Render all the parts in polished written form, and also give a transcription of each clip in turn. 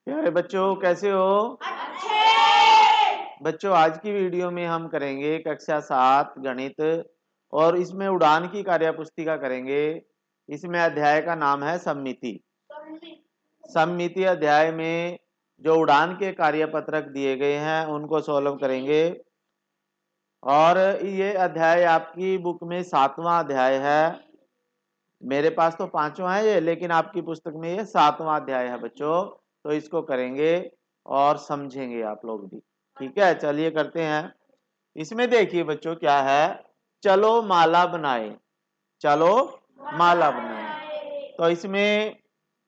प्यारे बच्चों कैसे हो? अच्छे। बच्चों आज की वीडियो में हम करेंगे कक्षा 7 गणित और इसमें उड़ान की कार्यपुस्तिका करेंगे। इसमें अध्याय का नाम है सममिति। सममिति अध्याय में जो उड़ान के कार्यपत्रक दिए गए हैं उनको सॉल्व करेंगे। और ये अध्याय आपकी बुक में 7वां अध्याय है। मेरे पास तो 5वां है ये, लेकिन आपकी पुस्तक में ये 7वां अध्याय है बच्चों। तो इसको करेंगे और समझेंगे आप लोग भी। ठीक है, चलिए करते हैं। इसमें देखिए बच्चों क्या है, चलो माला बनाए। चलो माला बनाए। तो इसमें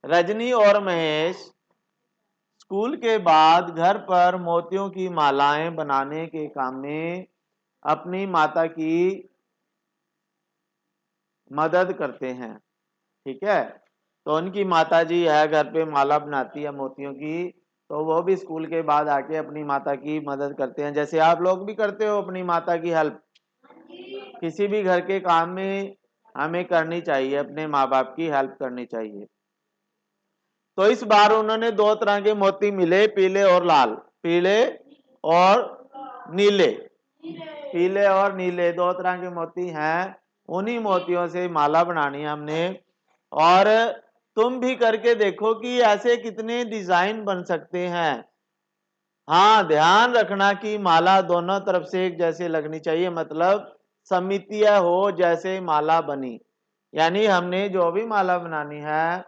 रजनी और महेश स्कूल के बाद घर पर मोतियों की मालाएं बनाने के काम में अपनी माता की मदद करते हैं। ठीक है, तो उनकी माता जी है घर पे माला बनाती है मोतियों की, तो वो भी स्कूल के बाद आके अपनी माता की मदद करते हैं, जैसे आप लोग भी करते हो अपनी माता की हेल्प। किसी भी घर के काम में हमें करनी चाहिए, अपने माँ बाप की हेल्प करनी चाहिए। तो इस बार उन्होंने 2 तरह के मोती मिले, पीले और लाल। पीले और नीले। पीले और नीले 2 तरह के मोती हैं। उन्हीं मोतियों से माला बनानी है हमने। और तुम भी करके देखो कि ऐसे कितने डिजाइन बन सकते हैं। हाँ, ध्यान रखना कि माला दोनों तरफ से एक जैसे लगनी चाहिए, मतलब सममितीय हो जैसे माला बनी। यानी हमने जो भी माला बनानी है,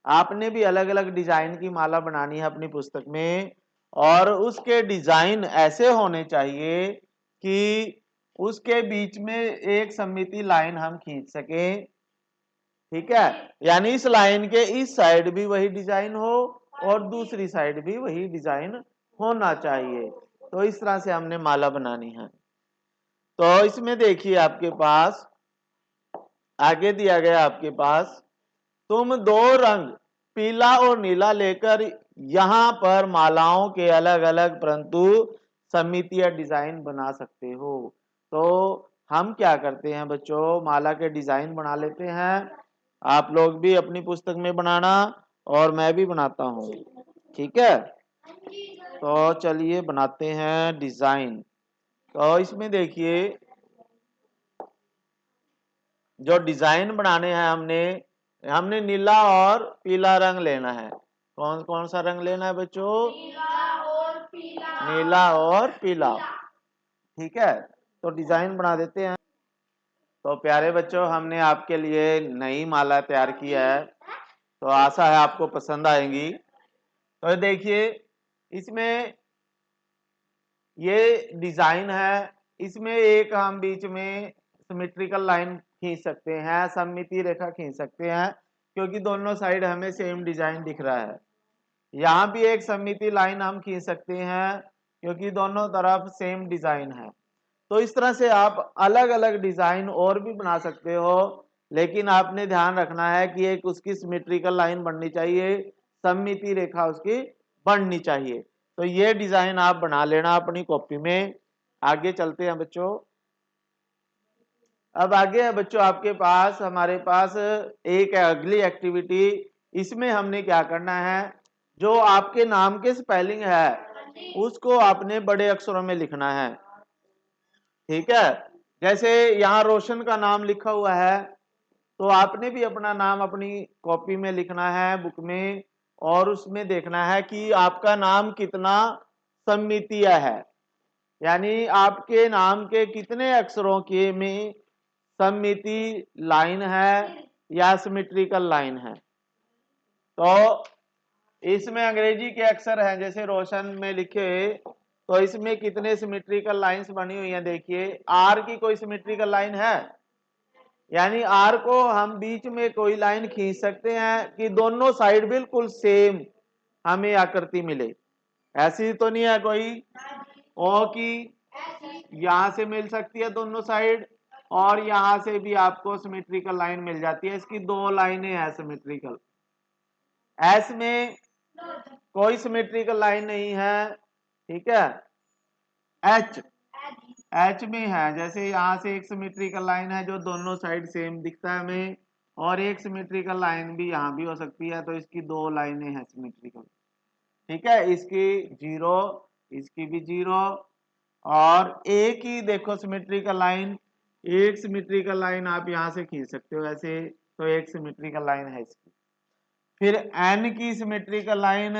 आपने भी अलग अलग डिजाइन की माला बनानी है अपनी पुस्तक में, और उसके डिजाइन ऐसे होने चाहिए कि उसके बीच में एक सममिति लाइन हम खींच सके। ठीक है, यानी इस लाइन के इस साइड भी वही डिजाइन हो और दूसरी साइड भी वही डिजाइन होना चाहिए। तो इस तरह से हमने माला बनानी है। तो इसमें देखिए आपके पास आगे दिया गया, आपके पास तुम 2 रंग पीला और नीला लेकर यहां पर मालाओं के अलग अलग परंतु सममितीय डिजाइन बना सकते हो। तो हम क्या करते हैं बच्चों, माला के डिजाइन बना लेते हैं। आप लोग भी अपनी पुस्तक में बनाना और मैं भी बनाता हूँ। ठीक है, तो चलिए बनाते हैं डिजाइन। तो इसमें देखिए जो डिजाइन बनाने हैं हमने नीला और पीला रंग लेना है। कौन कौन सा रंग लेना है बच्चों? नीला और पीला। ठीक है, तो डिजाइन बना देते हैं। तो प्यारे बच्चों, हमने आपके लिए नई माला तैयार किया है, तो आशा है आपको पसंद आएंगी। तो देखिए इसमें ये डिजाइन है। इसमें एक हम बीच में सिमेट्रिकल लाइन खींच सकते हैं, सममिति रेखा खींच सकते हैं, क्योंकि दोनों साइड हमें सेम डिजाइन दिख रहा है। यहाँ भी एक सममिति लाइन हम खींच सकते हैं, क्योंकि दोनों तरफ सेम डिजाइन है। तो इस तरह से आप अलग अलग डिजाइन और भी बना सकते हो, लेकिन आपने ध्यान रखना है कि एक उसकी सिमेट्रिकल लाइन बननी चाहिए, सममिति रेखा उसकी बननी चाहिए। तो ये डिजाइन आप बना लेना अपनी कॉपी में। आगे चलते हैं बच्चों। अब आगे है बच्चों आपके पास, हमारे पास एक अगली एक्टिविटी। इसमें हमने क्या करना है, जो आपके नाम के स्पेलिंग है उसको आपने बड़े अक्षरों में लिखना है। ठीक है, जैसे यहाँ रोशन का नाम लिखा हुआ है, तो आपने भी अपना नाम अपनी कॉपी में लिखना है, बुक में, और उसमें देखना है कि आपका नाम कितना सममितीय है, यानी आपके नाम के कितने अक्षरों के में सममिति लाइन है या सिमेट्रिकल लाइन है। तो इसमें अंग्रेजी के अक्षर हैं, जैसे रोशन में लिखे, तो इसमें कितने सिमेट्रिकल लाइंस बनी हुई हैं। देखिए आर की कोई सिमेट्रिकल लाइन है, यानी आर को हम बीच में कोई लाइन खींच सकते हैं कि दोनों साइड बिल्कुल सेम हमें आकृति मिले। ऐसी तो नहीं है कोई। ओ की यहां से मिल सकती है दोनों साइड, और यहां से भी आपको सिमेट्रिकल लाइन मिल जाती है, इसकी 2 लाइनें हैं सिमेट्रिकल। एस में कोई सिमेट्रिकल लाइन नहीं है। ठीक है, एच एच में है, जैसे यहां से एक सिमेट्रिकल लाइन है जो दोनों साइड सेम दिखता है हमें, और एक सिमेट्रिकल लाइन भी यहां भी हो सकती है, तो इसकी 2 लाइनें हैं सिमेट्रिकल। ठीक है, इसकी 0, इसकी भी 0, और एक ही देखो सिमेट्रिकल लाइन, एक सिमेट्रिकल लाइन आप यहां से खींच सकते हो ऐसे, तो एक सिमेट्रिकल लाइन है इसकी। फिर n की सिमेट्रिकल लाइन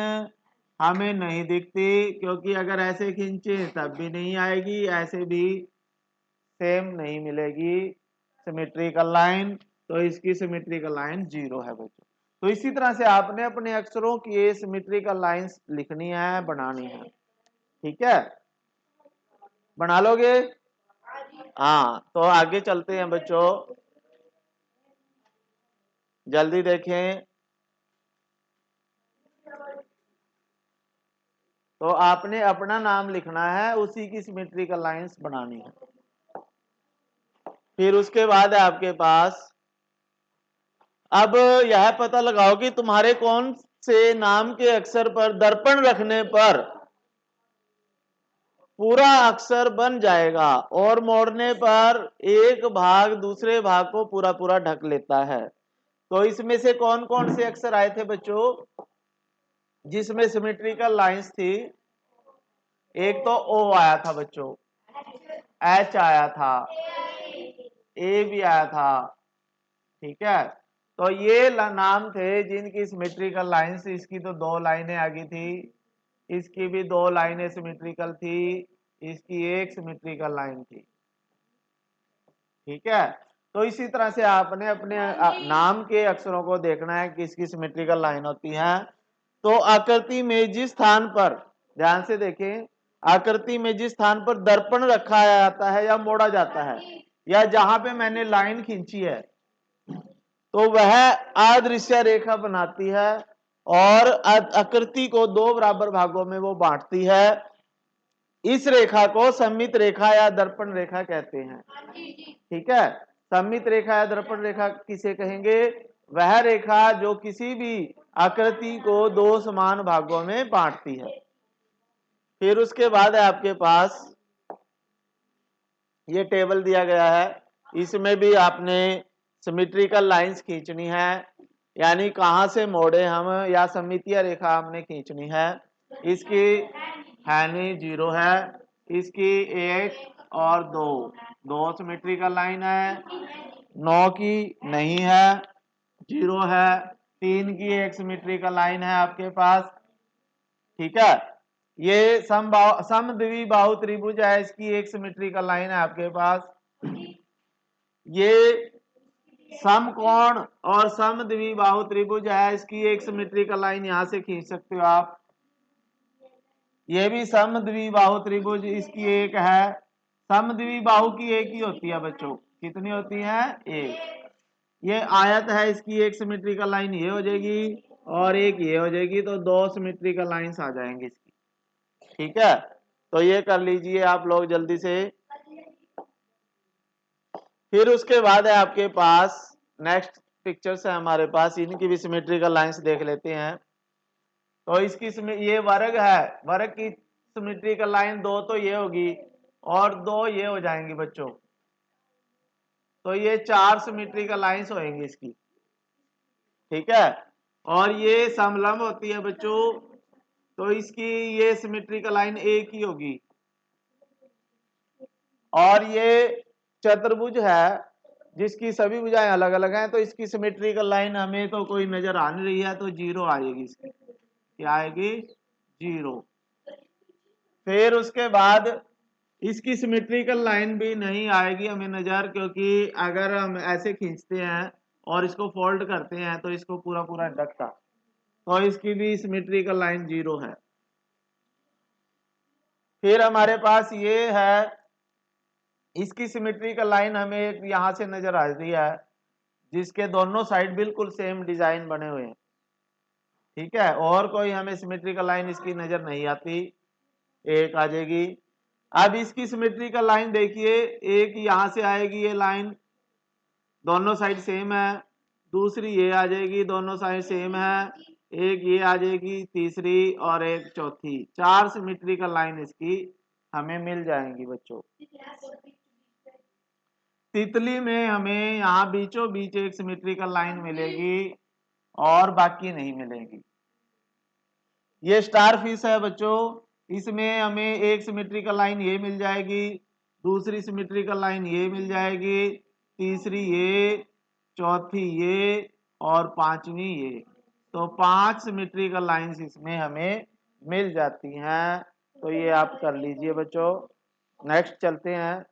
हमें नहीं दिखती, क्योंकि अगर ऐसे खींचे तब भी नहीं आएगी, ऐसे भी सेम नहीं मिलेगी सिमेट्रिकल लाइन, तो इसकी सिमेट्रिकल लाइन 0 है बच्चों। तो इसी तरह से आपने अपने अक्षरों की ये सिमेट्रिकल लाइंस लिखनी है, बनानी है। ठीक है, बना लोगे? हाँ, तो आगे चलते हैं बच्चों, जल्दी देखें। तो आपने अपना नाम लिखना है, उसी की सिमेट्रिकल लाइंस बनानी है। फिर उसके बाद है आपके पास, अब यह पता लगाओ कि तुम्हारे कौन से नाम के अक्षर पर दर्पण रखने पर पूरा अक्षर बन जाएगा और मोड़ने पर एक भाग दूसरे भाग को पूरा पूरा ढक लेता है। तो इसमें से कौन कौन से अक्षर आए थे बच्चों जिसमें सिमेट्रिकल लाइंस थी? एक तो ओ आया था बच्चों, एच आया था, ए भी आया था। ठीक है, तो ये नाम थे जिनकी सिमेट्रिकल लाइंस, इसकी तो 2 लाइनें आ गई थी, इसकी भी 2 लाइनें सिमेट्रिकल थी, इसकी एक सिमेट्रिकल लाइन थी। ठीक है, तो इसी तरह से आपने अपने नाम के अक्षरों को देखना है कि इसकी सिमेट्रिकल लाइन होती है। तो आकृति में जिस स्थान पर, ध्यान से देखें, आकृति में जिस स्थान पर दर्पण रखा जाता है या मोड़ा जाता है, या जहां पे मैंने लाइन खींची है, तो वह अदृश्य रेखा बनाती है और आकृति को 2 बराबर भागों में वो बांटती है। इस रेखा को सममित रेखा या दर्पण रेखा कहते हैं। ठीक है, सममित रेखा या दर्पण रेखा किसे कहेंगे? वह रेखा जो किसी भी आकृति को 2 समान भागों में बांटती है। फिर उसके बाद है आपके पास ये टेबल दिया गया है, इसमें भी आपने सिमेट्रिकल लाइंस खींचनी है, यानी कहां से मोड़े हम, या सममितीय रेखा हमने खींचनी है। इसकी है नहीं, 0 है, इसकी 1 और 2 सिमेट्रिकल लाइन है, 9 की नहीं है, 0 है, 3 की एक सिमेट्रिकल लाइन है आपके पास। ठीक है, ये समद्विबाहु त्रिभुज है, इसकी एक सिमेट्रिकल लाइन है आपके पास। ये समकोण और समद्विबाहु त्रिभुज है, इसकी एक सिमेट्रिकल लाइन यहां से खींच सकते हो आप। ये भी समद्विबाहु त्रिभुज, इसकी एक है। समद्विबाहु की एक ही होती है बच्चों, कितनी होती है? एक। ये आयत है, इसकी एक सिमेट्रिकल लाइन ये हो जाएगी और एक ये हो जाएगी, तो 2 सिमेट्रिकल लाइंस आ जाएंगी इसकी। ठीक है, तो ये कर लीजिए आप लोग जल्दी से। फिर उसके बाद है आपके पास नेक्स्ट पिक्चर्स है हमारे पास, इनकी भी सिमेट्रिकल लाइंस देख लेते हैं। तो इसकी ये वर्ग है, वर्ग की सिमेट्रिकल लाइन 2 तो ये होगी और 2 ये हो जाएंगी बच्चों, तो ये 4 सिमेट्रिकल लाइंस होंगी इसकी। ठीक है, और ये समलंब होती है बच्चों, तो इसकी ये सिमेट्रिकल लाइन एक ही होगी। और ये चतुर्भुज है जिसकी सभी भुजाएं अलग अलग हैं, तो इसकी सिमेट्रिकल लाइन हमें तो कोई नजर आ नहीं रही है, तो 0 आएगी इसकी। क्या आएगी? 0। फिर उसके बाद इसकी सिमेट्रिकल लाइन भी नहीं आएगी हमें नजर, क्योंकि अगर हम ऐसे खींचते हैं और इसको फोल्ड करते हैं तो इसको पूरा पूरा ढकता, तो इसकी भी सिमेट्रिकल लाइन 0 है। फिर हमारे पास ये है, इसकी सिमेट्रिकल लाइन हमें एक यहां से नजर आ रही है जिसके दोनों साइड बिल्कुल सेम डिजाइन बने हुए हैं। ठीक है, और कोई हमें सिमेट्रिकल लाइन इसकी नजर नहीं आती, एक आ जाएगी। अब इसकी सिमेट्रिकल लाइन देखिए, एक यहां से आएगी ये लाइन, दोनों साइड सेम है, दूसरी ये आ जाएगी, दोनों साइड सेम है, एक ये आ जाएगी तीसरी, और एक चौथी। 4 सिमेट्रिकल लाइन इसकी हमें मिल जाएंगी बच्चों। तितली में हमें यहाँ बीचों बीच एक सिमेट्रिकल लाइन मिलेगी और बाकी नहीं मिलेगी। ये स्टार फिश है बच्चों, इसमें हमें एक सिमेट्रिकल लाइन ये मिल जाएगी, दूसरी सिमेट्रिकल लाइन ये मिल जाएगी, तीसरी ये, चौथी ये और पांचवी ये। तो 5 सिमेट्रिकल लाइंस इसमें हमें मिल जाती हैं। तो ये आप कर लीजिए बच्चों। नेक्स्ट चलते हैं।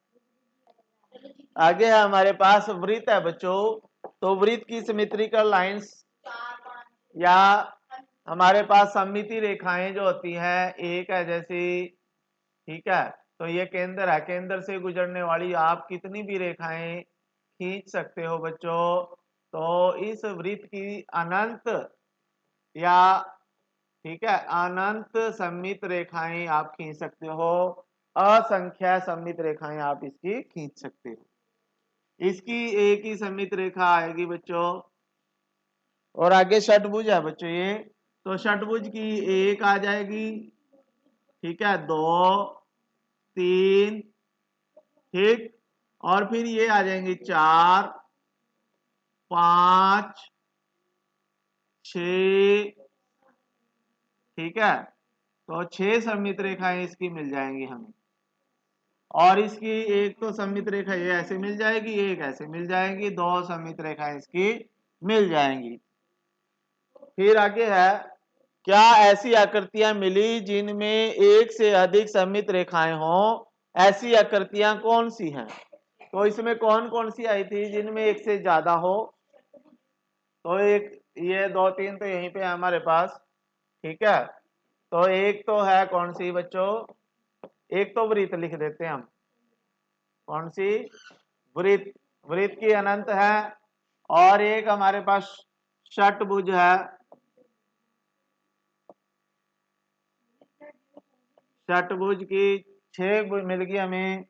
आगे है हमारे पास वृत्त है बच्चों। तो वृत्त की सिमेट्रिकल लाइंस या हमारे पास सममिति रेखाएं जो होती हैं, एक है जैसे, ठीक है, तो ये केंद्र है, केंद्र से गुजरने वाली आप कितनी भी रेखाएं खींच सकते हो बच्चों। तो इस वृत्त की अनंत या, ठीक है, अनंत सममित रेखाएं आप खींच सकते हो, असंख्य सममित रेखाएं आप इसकी खींच सकते हो। इसकी एक ही सममित रेखा आएगी बच्चों। और आगे षटभुज है बच्चों ये, तो षटभुज की एक आ जाएगी, ठीक है, 2, 3, ठीक, और फिर ये आ जाएंगे 4, 5, 6, ठीक है, तो 6 सममित रेखाएं इसकी मिल जाएंगी हमें। और इसकी एक तो सममित रेखा ये ऐसे मिल जाएगी, एक ऐसे मिल जाएगी, 2 सममित रेखाएं इसकी मिल जाएंगी। फिर आगे है, क्या ऐसी आकृतियां मिली जिनमें एक से अधिक सममित रेखाएं हों? ऐसी आकृतियां कौन सी हैं? तो इसमें कौन कौन सी आई थी जिनमें एक से ज्यादा हो? तो एक ये 2 3 तो यहीं पे है हमारे पास, ठीक है। तो एक तो है कौन सी बच्चों, एक तो वृत्त लिख देते हैं हम। कौन सी? वृत्त। वृत्त की अनंत है। और एक हमारे पास षटभुज है, षटभुज की 6 मिल गई हमें।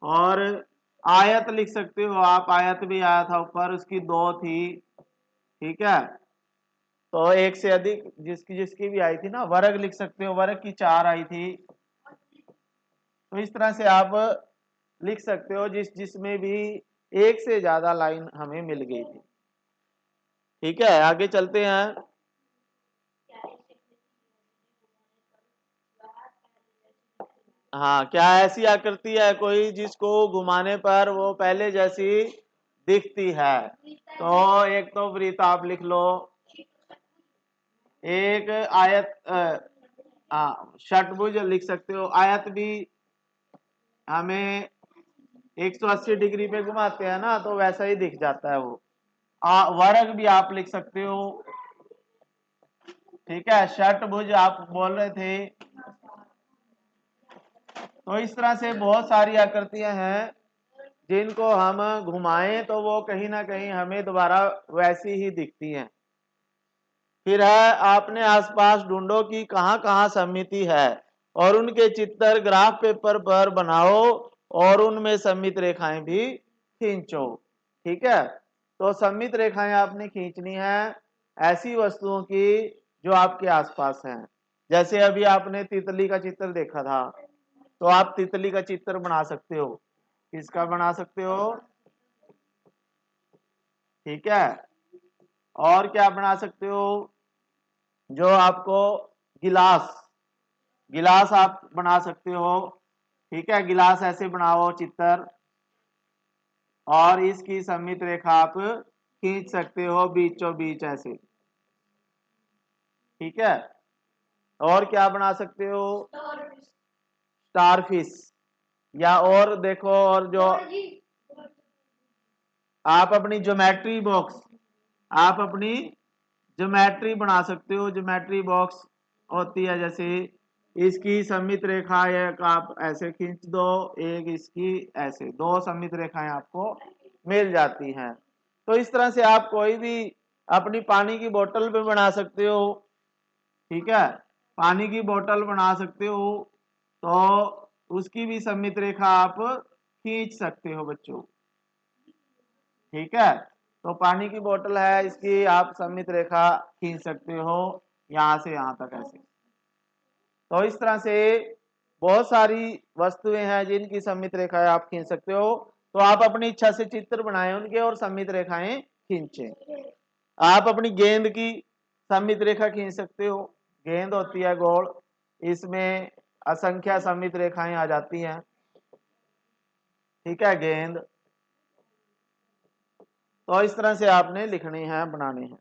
और आयत लिख सकते हो आप, आयत भी आया था ऊपर, उसकी 2 थी, ठीक है। तो एक से अधिक जिसकी जिसकी भी आई थी ना, वर्ग लिख सकते हो, वर्ग की 4 आई थी। तो इस तरह से आप लिख सकते हो जिसमें भी एक से ज्यादा लाइन हमें मिल गई थी, ठीक है। आगे चलते हैं। हाँ, क्या ऐसी आकृति है कोई जिसको घुमाने पर वो पहले जैसी दिखती है? तो एक तो वृत्त आप लिख लो, एक आयत, षटभुज लिख सकते हो, आयत भी हमें 180 डिग्री पे घुमाते हैं ना, तो वैसा ही दिख जाता है वो। वर्ग भी आप लिख सकते हो, ठीक है। षटभुज आप बोल रहे थे। तो इस तरह से बहुत सारी आकृतियां हैं जिनको हम घुमाएं तो वो कहीं ना कहीं हमें दोबारा वैसी ही दिखती हैं। फिर है, आपने आसपास ढूंढो कि कहाँ कहाँ सममिति है और उनके चित्र ग्राफ पेपर पर बनाओ और उनमें सममित रेखाएं भी खींचो, ठीक है। तो सममित रेखाएं आपने खींचनी है ऐसी वस्तुओं की जो आपके आसपास हैं। जैसे अभी आपने तितली का चित्र देखा था, तो आप तितली का चित्र बना सकते हो। किसका बना सकते हो? ठीक है। और क्या बना सकते हो? जो आपको गिलास, गिलास आप बना सकते हो, ठीक है। गिलास ऐसे बनाओ चित्र, और इसकी सममित रेखा आप खींच सकते हो बीचों बीच ऐसे, ठीक है। और क्या बना सकते हो? स्टारफिश। या और देखो, और जो आप अपनी ज्योमेट्री बॉक्स, आप अपनी ज्योमेट्री बना सकते हो। ज्योमेट्री बॉक्स होती है जैसे, इसकी सममित रेखा एक आप ऐसे खींच दो, एक इसकी ऐसे, 2 सममित रेखाएं आपको मिल जाती हैं। तो इस तरह से आप कोई भी अपनी पानी की बोतल पे बना सकते हो, ठीक है। पानी की बोतल बना सकते हो, तो उसकी भी सममित रेखा आप खींच सकते हो बच्चों, ठीक है। तो पानी की बोतल है, इसकी आप सममित रेखा खींच सकते हो यहां से यहां तक ऐसे। तो इस तरह से बहुत सारी वस्तुएं हैं जिनकी सममित रेखाएं आप खींच सकते हो। तो आप अपनी इच्छा से चित्र बनाएं उनके और सममित रेखाएं खींचें। आप अपनी गेंद की सममित रेखा खींच सकते हो, गेंद होती है गोल, इसमें असंख्य सममित रेखाएं आ जाती हैं, ठीक है, गेंद। तो इस तरह से आपने लिखने हैं, बनाने हैं।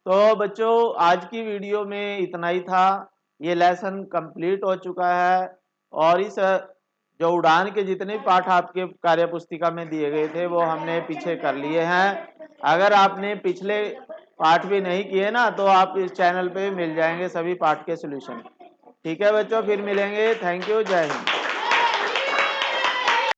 तो बच्चों आज की वीडियो में इतना ही था। ये लेसन कंप्लीट हो चुका है और इस जो उड़ान के जितने पाठ आपके कार्य पुस्तिका में दिए गए थे वो हमने पीछे कर लिए हैं। अगर आपने पिछले पाठ भी नहीं किए ना तो आप इस चैनल पे मिल जाएंगे सभी पाठ के सॉल्यूशन। ठीक है बच्चों, फिर मिलेंगे। थैंक यू, जय हिंद।